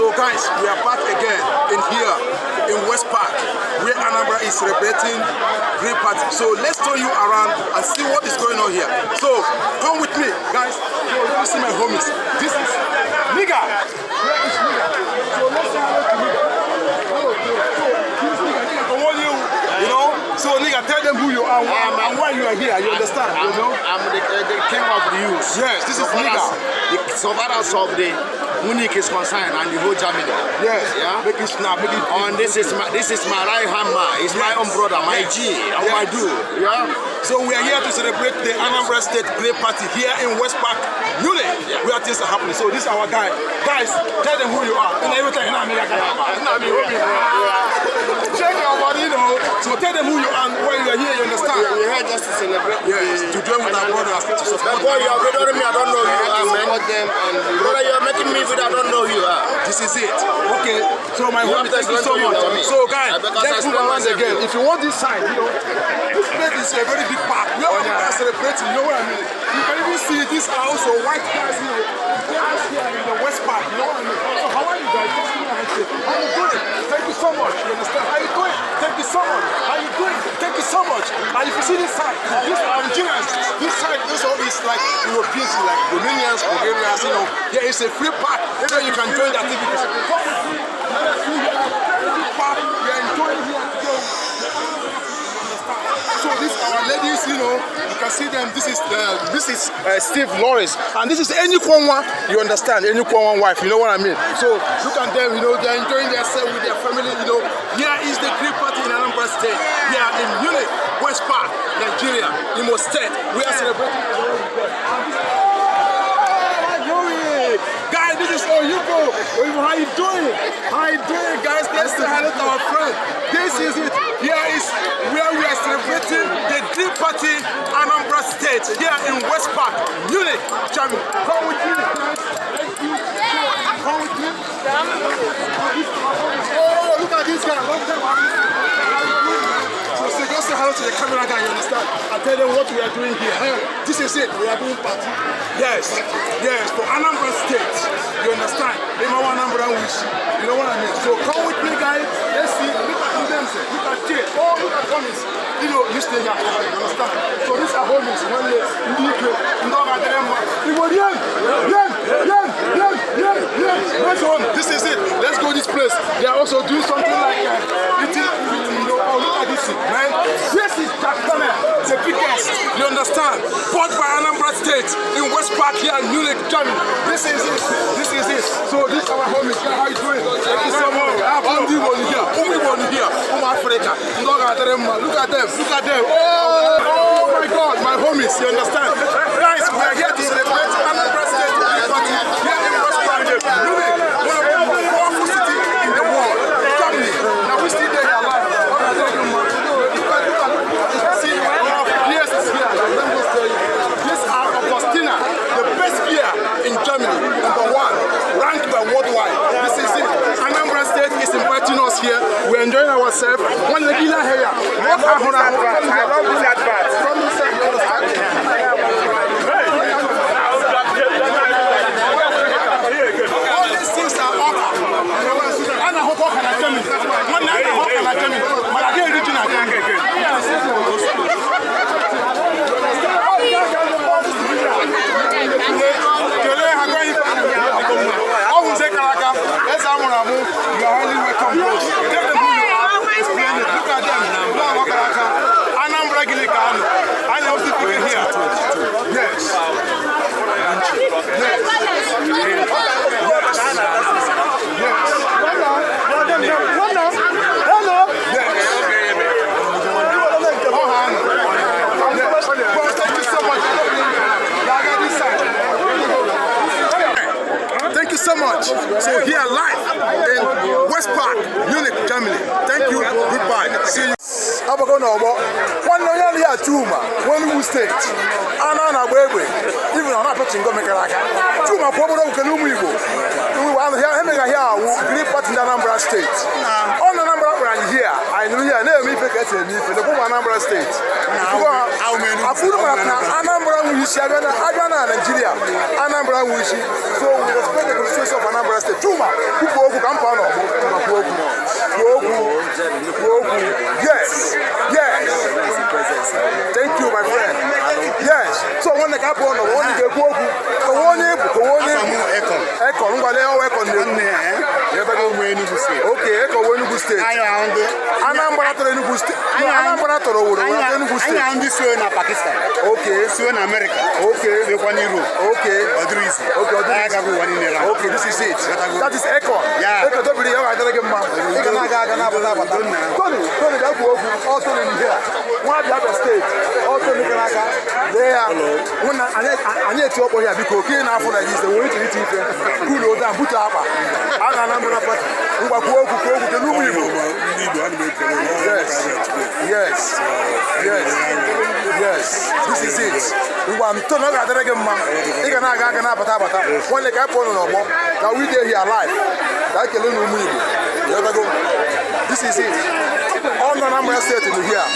So guys, we are back again in here in West Park, where Anambra is celebrating Green Party. So let's turn you around and see what is going on here. So come with me, guys. Let me see my homies. This is Nigga. Where is Nigga? So let's say hello to Nigga. Hello. So this Nigga can hold you, you know. So Nigga, tell them who you are and why you are here. You understand? You know? I'm the king of the youth. Yes, this is Nigga. The survivors of the Munich is concerned and the whole Germany. Yes. Yeah. Make it snap. Make it. And this is my right hand man. He's my own brother, my G, and my dude. Yeah. So we are here to celebrate the Anambra State Green Party here in West Park, Munich, where things are happening. So this is our guy. Guys, tell them who you are. Check your body, you know. So tell them who you are and why you are here. You understand? We're here just to celebrate. Yes, to join with our brothers. To support boy, you are better me. I don't know you are, man. Brother, you are making me feel I don't know you are. This is it. Okay. So my homie, thank you so much. So guys, let's move around again. If you want this side, you know, this place is a very big park. We are celebrating. You know what I mean? You can even see this are also white guys, you know, guys here in the West Park. You know what I mean? So how are you guys? Just give me a handshake. How you doing? Thank you so much. You understand? How you doing? Thank you so much. How you doing? Thank you so much. And if you see this side, these are Nigerians. This side, this all is like Europeans, like Romanians, Bulgarians. You know, there is a free park where you can join the activities. Come with me. Park. We are enjoying here today. So these are our ladies, you know, you can see them. This is Steve Lawrence, and this is Enyikwanwa. You understand, Enyikwanwa wife. You know what I mean? So look at them. You know, they're enjoying themselves with their family. You know, here is the Green Party in Anambra State. We are in Munich, West Park, Nigeria, Imo State. We are celebrating. Guys, this is all you go. How you doing? How you doing, guys? Let's say hello to our friend. This is it. Here is where we are celebrating the Green Party Anambra State here in West Park, Munich, Germany. Come with me. Thank you. Come with me. Oh, look at this guy. So go say hello to the camera guy, you understand? I tell them what we are doing here. This is it. We are doing party. Yes, for Anambra State. You understand? They know Anambra wish. You know what I mean? So come with me, guys. Let's see. Look at them. Look at Jay. Oh, look at homies. You know, you stay here. You understand? So these are homies. When they Let's go. This is it. Let's go this place. They are also doing something like oh, look at this, man. This is Jackson, the biggest. You understand? Bought by Anambra State in West Park here in Munich, Germany. This is it. This is it. So this is our homies. How you doing? Thank you so much. Here. Africa. Look at them. Look at them. Look at them. Oh my God, my homies. You understand? Guys, we are here to celebrate Anambra State party here in West Park, Munich, one of the most powerful cities in the world, Germany. Now we still there alive. In Germany, #1, ranked by worldwide. This is it. Anambra State is inviting us here. We're enjoying ourselves. One regular here. I love this advert. From inside, you understand? All these things are order. And I hope I can attend it. One night I hope I can attend it. But I can't reach you are highly welcome, bros. Tell them who you are. Explain it. Look at them. Anambra Gilikano. I know people here. Yes. So much. So here live in West Park, Munich, Germany. Thank you. Goodbye. See you. One year here Tuma, one who state. Anna Baby. Even on a pitching go make a like Tuma Pomo Kalumigo. We want here Green Party in Anambra State. On Anambra brand here. I know here, never me pick at me for the Anambra State. I put Anambra Wishi Agana Nigeria, Anambra Wishi. So we respect the constitution of Anambra State. Chuma, Kuku Kampano, yes, yes. Thank you, my friend. Yes. So when the cap on the one you go, okay, Echo Wenugu State. Anambra to Enugu State. Anambra to Enugu State. I am this way in Pakistan. Okay. So in America. Okay. Okay. Okay, this is it. That is Echo. Yeah. Echo to be here. I don't get mad. Tony, that will also in here. One other state. Also in Canada. There. When I need to open here because okay now for like this, the way to eat it. Cool down, put up. Anambra Party. Yes. This is it. We want to know that again, man. You can when the guy put on more, now we are here alive. Like a little movie. This is it. All the Anambra State in here.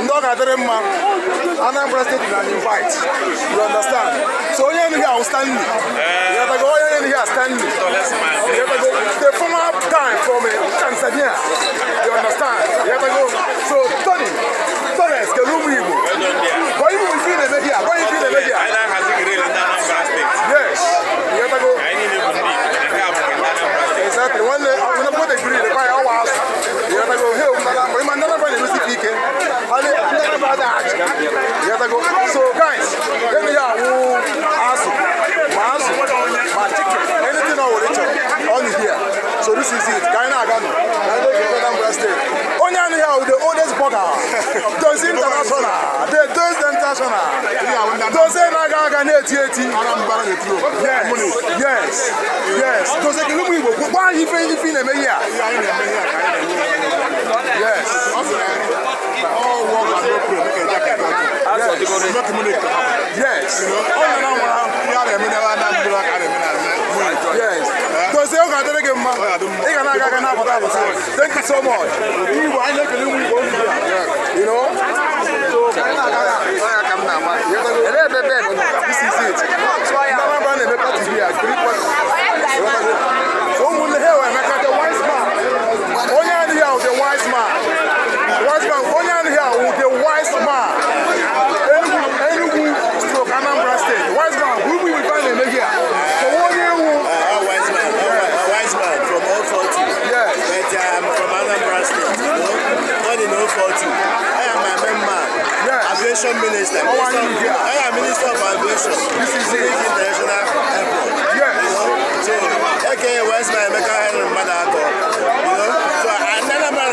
No man. Anambra State is an invite. You understand? So you here standing. You have to go in here standing. You have to go. The former guy from Tanzania. You understand? You have to go. So Tony, it's the room we go. Why you feel the media? Why you feel the media? Yes. You have to go. Exactly. When I'm not going to agree, the guy hours. You have to go. Hey, I'm not going to speak. You have to go. So guys, let me ask my ticket, anything over the on here. So this is it. Kaina Agano. Anambra State. Only here with the oldest burger. Those international. The those international. Those Nagaga 80. Yes. Those why you feel a here? Yes. All work and no play. Yes. Yes. Thank you so much. You know? This is it. The wise man. Only here with the wise man. Only here with the wise man. Stroke Anambra State. Wise man, who will we find him here? Wise man from all 40. Yes. But I'm from Anambra State. Not in all 40. I am a member. Yes. Aviation minister. I am minister of aviation. This is it. International airport. Yes. So, okay, wise man, make a hand in Madako. So, another man,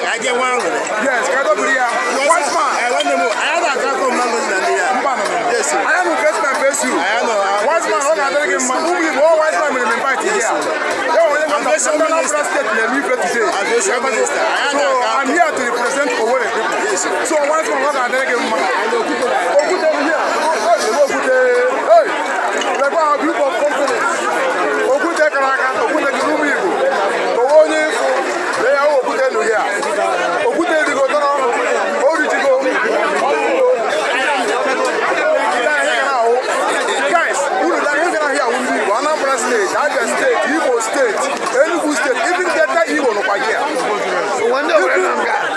I get one. Yes, wise man. I want to move. I have a couple of members in the yes, I am the best man face you. I know. Wise man, wise man will invite you here. I'm here to represent Owerri people. So wise man, what are they giving me? Hey, the group of companies.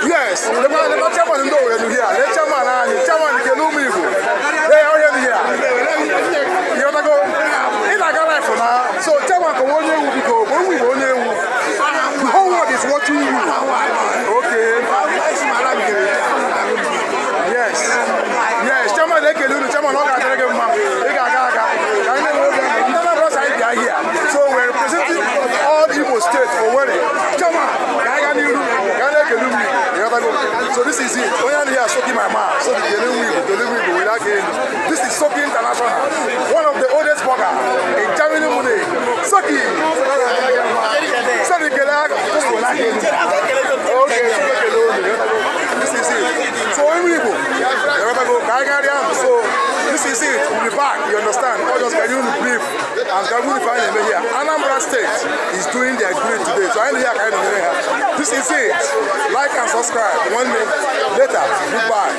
Yes, the chairman in the here. The chairman can do me. They are here. You want to go? In a life for now. So chairman can only go. When we only the whole world is watching you. Okay. Yes, chairman they can do the chairman not going to give him. So we're representing all Igbo states for wedding. Chairman, so this is it. Only here soaking my mouth. So the delivery without getting. This is Soaking International, one of the oldest burger in Germany, Munich. Soaking. So the okay. This is it. So when we go, so This is it. We'll be back. You understand? All just can you brief and can you find them here? Anambra State is doing their great today. So I know here kind of here. This is it. Like and subscribe. 1 minute later. Goodbye.